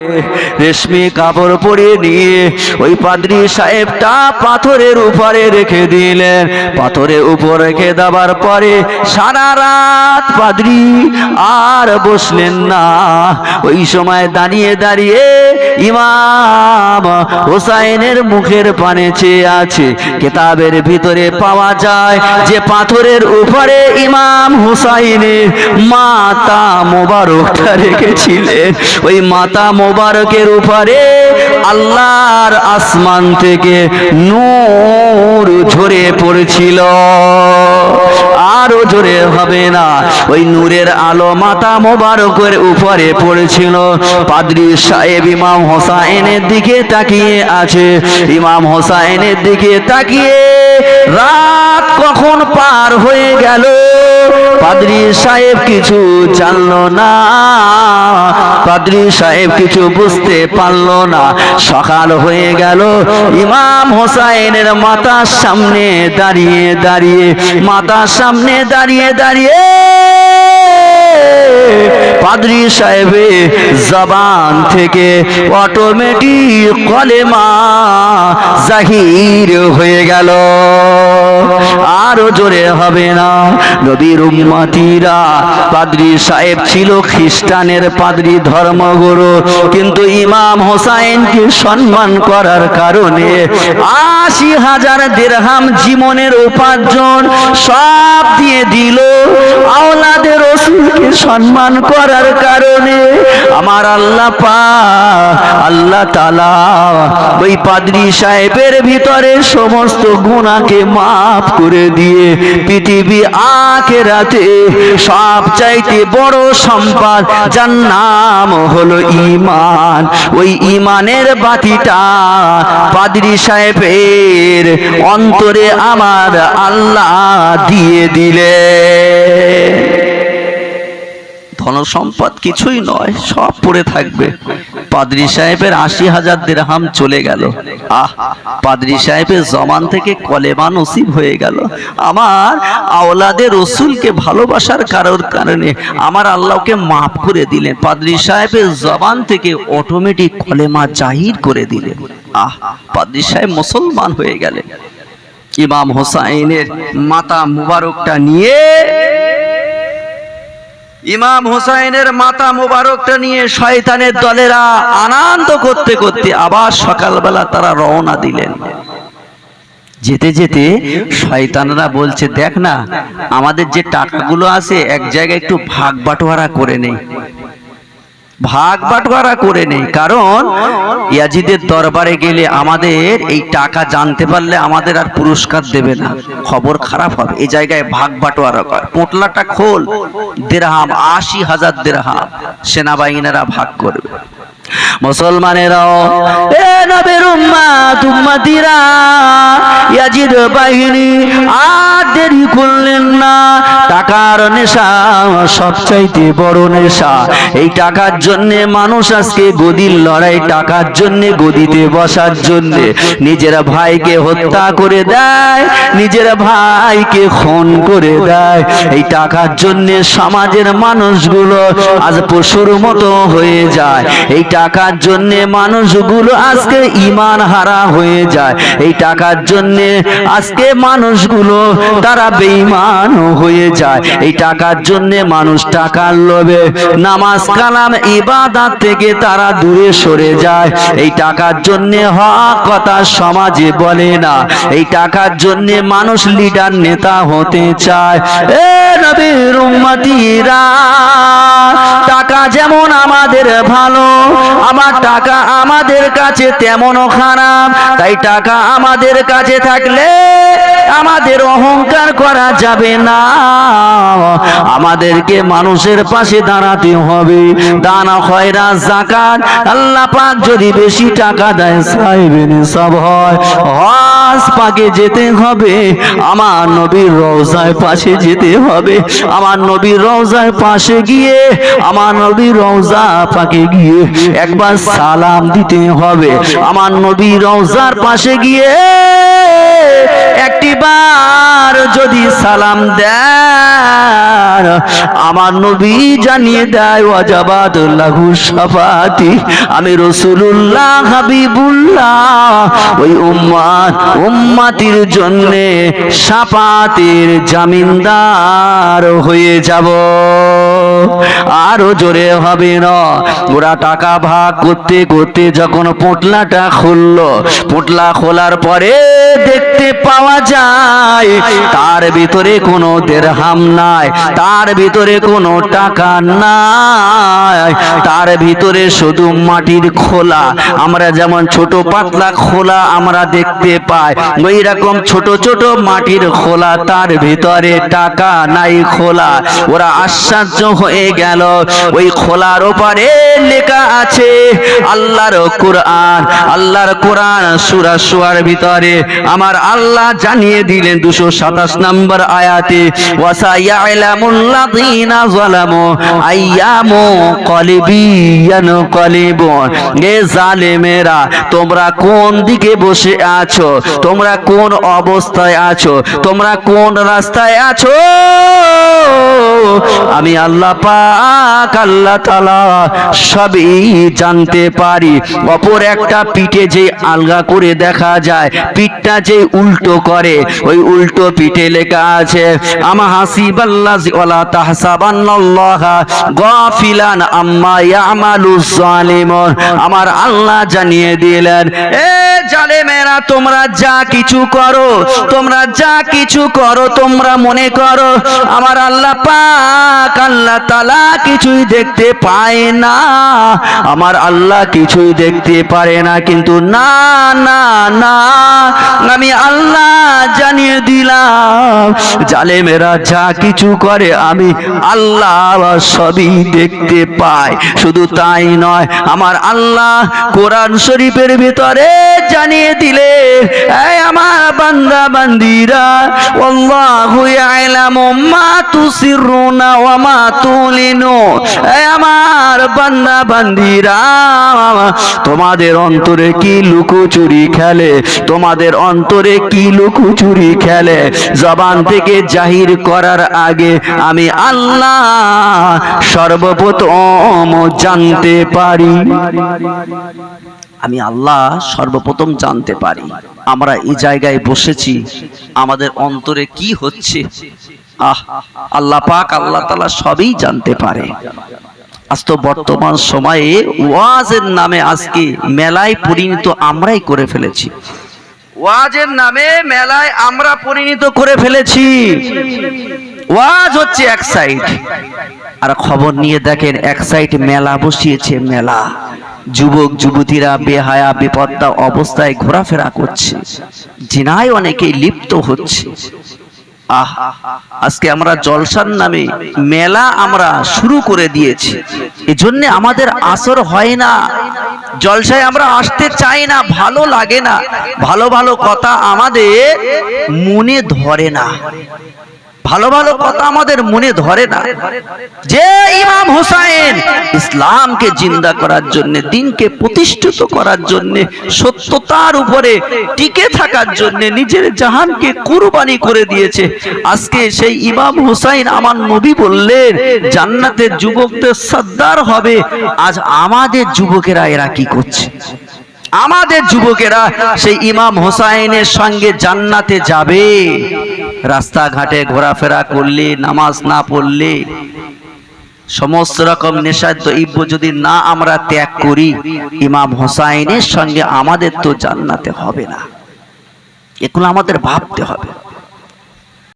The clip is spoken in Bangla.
রেশমি কাপড় পরিয়ে নিয়ে ওই পাদ্রী সাহেবটা পাথরের উপরে রেখে দিলেন। পাথরের উপর রেখে দেওয়ার পরে সারা রাত পাদ্রী আর বসলেন না। ওই সময় দাঁড়িয়ে দাঁড়িয়ে ইমাম হোসাইনের মুখের পানে চেয়ে আছে। কিতাবের ভিতরে পাওয়া যায় যে পাথরের উপরে ইমাম হোসাইনের মাথা মোবারকটা রেখেছিলেন। ওই মাথা মোবারকের উপরে আল্লাহর আসমান থেকে নূর ঝরে পড়ছিল। আরো জোরে হবে না, ওই নূরের আলো মাথা মোবারকের উপরে পড়েছিল। পাদ্রী সাহেব ইমাম হোসাইনের দিকে তাকিয়ে আছে। ইমাম হোসাইনের দিকে তাকিয়ে রাত কখন পার হয়ে গেল পাদ্রী সাহেব কিছু জানলো না। পাদ্রী সাহেব কিছু বুঝতে পারলো না। সকাল হয়ে গেল। ইমাম হোসাইনের মাথার সামনে দাঁড়িয়ে দাঁড়িয়ে পাদ্রী সাহেবের জবান থেকে অটোমেটিক কলেমা জাহির হয়ে গেল। আরো জোরে হবে না। নবীর উম্মতিরা, পাদ্রী সাহেব ছিল খ্রিস্টানের পাদ্রী ধর্মগুরু, কিন্তু ইমাম হোসাইনকে সম্মান করার কারণে ৮০,০০০ দিরহাম জীবনের উপার্জন সব দিয়ে দিল। আওলাদে রাসূলকে সম্মান করার কারণে আমার আল্লাহ পাক, আল্লাহ তাআলা ওই পাদ্রী সাহেবের ভিতরে সমস্ত গুনাহকে মাফ করে দিয়ে পৃথিবী আখিরাতে সবচাইতে বড় সম্পদ যার নাম হলো ঈমান, ওই ঈমানের বাতিটা পাদ্রী সাহেবের অন্তরে আমার আল্লাহ দিয়ে দিলে। ধন সম্পদ কিছুই নয়, সব পড়ে থাকবে। পাদ্রী সাহেবের ৮০,০০০ দিরহাম চলে গেল। পাদ্রী সাহেবের জবান থেকে কলেমা নসিব হয়ে গেল। আমার আওলাদে রসুলকে ভালোবাসার কারণে আমার আল্লাহকে মাফ করে দিলেন। পাদ্রী সাহেবের জবান থেকে অটোমেটিক কলেমা জাহির করে দিলেন। পাদ্রী সাহেব মুসলমান হয়ে গেলেন। ইমাম হোসাইনের মাথা মুবারকটা নিয়ে শয়তানের দলেরা আনন্দ করতে করতে আবার সকালবেলা তারা রওনা দিলেন। যেতে যেতে শয়তানরা বলছে, দেখ না, আমাদের যে টাকাগুলো আছে এক জায়গায় একটু ভাগ বাটোয়ারা করে নেই। কারণ ইয়াজিদের দরবারে গেলে আমাদের এই টাকা জানতে পারলে আমাদের আর পুরস্কার দেবে না, খবর খারাপ হবে। এই জায়গায় ভাগ বাটোয়ারা করে, পোটলাটা খোল, দিরহাম ৮০,০০০ দিরহাম সেনাবাহিনীরা ভাগ করবে। মুসলমানেরাও, এ নবীর উম্মতিরা, ইয়াজিদ বাহিনী আর দেরি করলেন না। টাকার নেশা সবচাইতে বড় নেশা। এই টাকার জন্য মানুষ আজকে গদির লড়াই, টাকার জন্য গদিতে বসার জন্য নিজের ভাইকে হত্যা করে দেয়, নিজের ভাইকে খুন করে দেয়। এই টাকার জন্য সমাজের মানুষগুলো আজ পশুর মতো হয়ে যায়। এই টাকার জন্য মানুষগুলো আজকে ঈমান হারা হয়ে যায়। এই টাকার জন্য আজকে মানুষগুলো তারা বেঈমান হয়ে যায়। এই টাকার জন্য মানুষ টাকার লোভে নামাজ কালাম ইবাদত থেকে তারা দূরে সরে যায়। এই টাকার জন্য হক কথা সমাজে বলে না। এই টাকার জন্য মানুষ লিডার নেতা হতে চায়। এ নবীর উম্মতিরা, টাকা যেমন আমাদের ভালো, আমার টাকা আমাদের কাছে তেমনও খারাপ। তাই টাকা আমাদের কাছে থাকলে আমাদের অহংকার করা যাবে না। আমাদেরকে মানুষের পাশে দাঁড়াতে হবে। দানা খয়রাত যাকাত আল্লাহ পাক যদি বেশি টাকা দেয়, সাহেবে নিসাব হয়, হজ পাকে যেতে হবে, আমার নবীর রওজায় পাশে যেতে হবে। আমার নবীর রওজায় পাশে গিয়ে, আমার নবীর রওজা পাকে গিয়ে একবার সালাম দিতে হবে। আমার নবীর রওজার পাশে গিয়ে একটিবার যদি সালাম দেয়, বান্দার আমার নবী জানিয়ে দেয় ওয়াজাবাত লাহু শাফাতি, আমি রাসূলুল্লাহ হাবিবুল্লাহ ওই উম্মতির জন্য শাফাতের জামিনদার হয়ে যাব। আরো জোরে হবে না। ওরা টাকা ভাগ করতে করতে যখন পোটলাটা খুললো, পোটলা খোলার পরে দেখতে পাওয়া যায় তার ভিতরে কোনো দিরহাম নাই, তার ভিতরে কোনো টাকা নাই, তার ভিতরে শুধু মাটির খোলা। আমরা যেমন ছোট পাতলা খোলা আমরা দেখতে পাই, ওই রকম ছোট ছোট মাটির খোলা, তার ভিতরে টাকা নাই, খোলা। ওরা আশ্চর্য হয়ে গেল। ওই খোলার ওপারে লেখা আছে আল্লাহর কোরআন। আল্লাহর কোরআন সূরা শুরার ভিতরে আমার আল্লাহ জানিয়ে দিলেন 227 নম্বর আয়াতে, ওয়াসায়ালামুল্লাযীনা যালামু আইয়ামু কলিবি ইয়ানকালিবুন। এ জালেমেরা, তোমরা কোন দিকে বসে আছো, তোমরা কোন অবস্থায় আছো, তোমরা কোন রাস্তায় আছো, আমি আল্লাহ পাক আল্লাহ তাআলা সবই জানতে পারি। অপর একটা পিঠে যে আলগা করে দেখা যায়, পিঠটা যে উল্টো করে, ওই উল্টো পিঠে লেখা আছে আমা হাসিবাল্লাযি ওয়ালা তাহসাবান্নাল্লাহা গাফিলান আম্মা ইয়ামালুজ জালিমুন। আমার আল্লাহ জানিয়ে দিলেন, এ জালেমেরা, তোমরা যা কিছু করো, তোমরা যা কিছু করো, তোমরা মনে করো আমার আল্লাহ পাক আল্লাহ তাআলা কিছুই দেখতে পায় না, আমার আল্লাহ কিছুই দেখতে পারে না। কিন্তু না না না, আমি আল্লাহ জানিয়ে দিলাম জালেমেরা যা কিছু করে আমি আল্লাহ সবই দেখতে পাই। শুধু তাই নয়, আমার আল্লাহ কোরআন শরীফের ভিতরে জানিয়ে দিলে, এই আমার বান্দা বান্দিরা, আল্লাহু ইয়ালামু মা তুসিরুনা ওয়া মা তুলিনুন। এই আমার বান্দা বান্দিরা, তোমাদের অন্তরে কি লুকোচুরি খেলে, তোমাদের অন্তরে কি লুকোচুরি খেলে, জবান থেকে জাহির করার আগে আমি আল্লাহ সর্বপ্রথম জানতে পারি। আমি আল্লাহ সর্বপ্রথম জানতে পারি। আমরা এই জায়গায় বসেছি, আমাদের অন্তরে কি হচ্ছে আল্লাহ পাক আল্লাহ তাআলা সবই জানতে পারে। আজ তো বর্তমান সময়ে ওয়াজের নামে আজকে মেলায় পরিণত আমরাই করে ফেলেছি। ওয়াজের নামে মেলায় আমরা পরিণত করে ফেলেছি। ওয়াজ হচ্ছে এক সাইড, আর খবর নিয়ে দেখেন এক সাইড মেলা বসিয়েছে, মেলা। যুবক যুবতীরা বেহায়া বেপর্দা অবস্থায় ঘোরাফেরা করছে, জিনায় অনেকেই লিপ্ত হচ্ছে। আজকে আমরা জলসার নামে মেলা আমরা শুরু করে দিয়েছি, এজন্য আমাদের আসর হয় না, জলসায় আমরা আসতে চাই না, ভালো লাগে না, ভালো ভালো কথা আমাদের মনে ধরে না, ভালো ভালো কথা আমাদের মনে ধরে না। যে ইমাম হুসাইন ইসলামকে জিন্দা করার জন্য, দ্বীনকে প্রতিষ্ঠিত করার জন্য, সত্যতার উপরে টিকে থাকার জন্য নিজের জাহানকে কুরবানি করে দিয়েছে, আজকে সেই ইমাম হুসাইন আমার নবী বললেন জান্নাতের যুবকদের সর্দার হবে। আজ আমাদের যুবকেরা এরা কি করছে? আমাদের যুবকেরা সেই ইমাম হুসাইনের সঙ্গে জান্নাতে যাবে। রাস্তাঘাটে ঘোরাফেরা করলে, নামাজ না পড়লে, সমস্ত রকম নেশা দ্রব্য যদি না আমরা ত্যাগ করি, ইমাম হুসাইনের সঙ্গে আমাদের তো জান্নাতে হবে না। এগুলো আমাদের ভাবতে হবে।